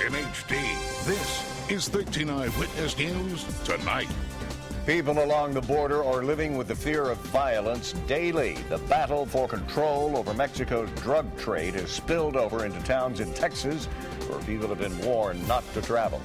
in HD. This is 13 Eyewitness News Tonight. People along the border are living with the fear of violence daily. The battle for control over Mexico's drug trade has spilled over into towns in Texas where people have been warned not to travel.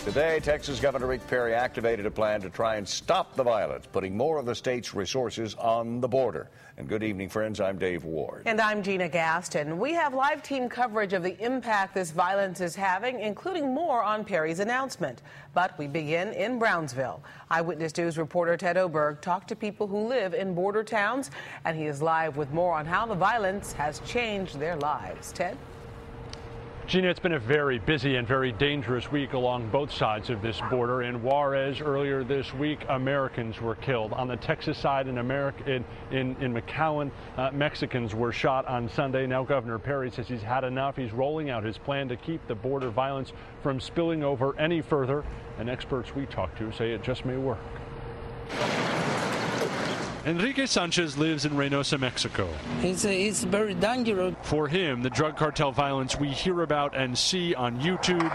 Today, Texas Governor Rick Perry activated a plan to try and stop the violence, putting more of the state's resources on the border. And good evening, friends. I'm Dave Ward. And I'm Gina Gaston. We have live team coverage of the impact this violence is having, including more on Perry's announcement. But we begin in Brownsville. Eyewitness News reporter Ted Oberg talked to people who live in border towns, and he is live with more on how the violence has changed their lives. Ted? Gina, it's been a very busy and very dangerous week along both sides of this border. In Juarez earlier this week, Americans were killed. On the Texas side in McAllen, Mexicans were shot on Sunday. Now Governor Perry says he's had enough. He's rolling out his plan to keep the border violence from spilling over any further. And experts we talked to say it just may work. Enrique Sanchez lives in Reynosa, Mexico. It's very dangerous. For him, the drug cartel violence we hear about and see on YouTube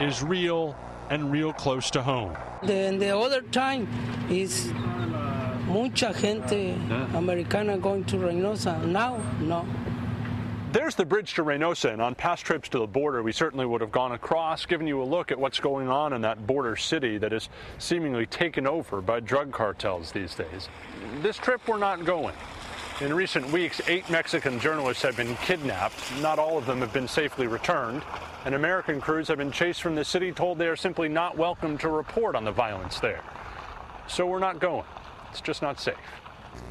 is real and real close to home. The other time is mucha gente americana going to Reynosa. Now, no. There's the bridge to Reynosa, and on past trips to the border, we certainly would have gone across, given you a look at what's going on in that border city that is seemingly taken over by drug cartels these days. This trip, we're not going. In recent weeks, 8 Mexican journalists have been kidnapped. Not all of them have been safely returned. And American crews have been chased from the city, told they are simply not welcome to report on the violence there. So we're not going. It's just not safe.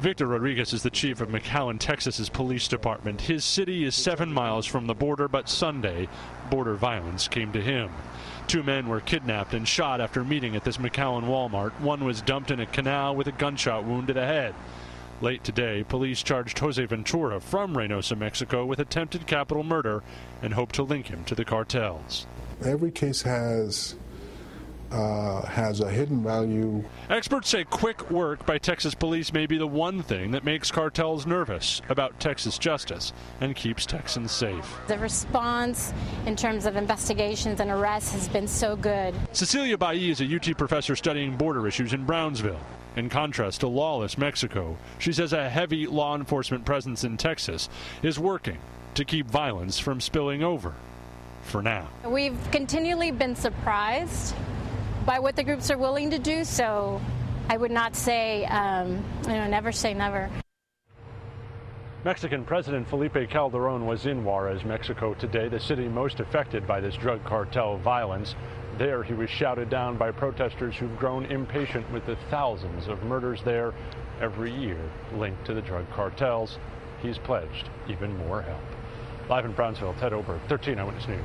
Victor Rodriguez is the chief of McAllen, Texas's police department. His city is 7 miles from the border, but Sunday, border violence came to him. 2 men were kidnapped and shot after meeting at this McAllen Walmart. One was dumped in a canal with a gunshot wound to the head. Late today, police charged Jose Ventura from Reynosa, Mexico, with attempted capital murder and hope to link him to the cartels. Every case has a hidden value. Experts say quick work by Texas police may be the one thing that makes cartels nervous about Texas justice and keeps Texans safe. The response in terms of investigations and arrests has been so good. Cecilia Bailly is a UT professor studying border issues in Brownsville. In contrast to lawless Mexico, she says a heavy law enforcement presence in Texas is working to keep violence from spilling over. For now. We've continually been surprised by what the groups are willing to do, so I would not say, never say never. Mexican President Felipe Calderon was in Juarez, Mexico today, the city most affected by this drug cartel violence. There he was shouted down by protesters who've grown impatient with the thousands of murders there every year linked to the drug cartels. He's pledged even more help. Live in Brownsville, Ted Oberg, 13 Eyewitness News.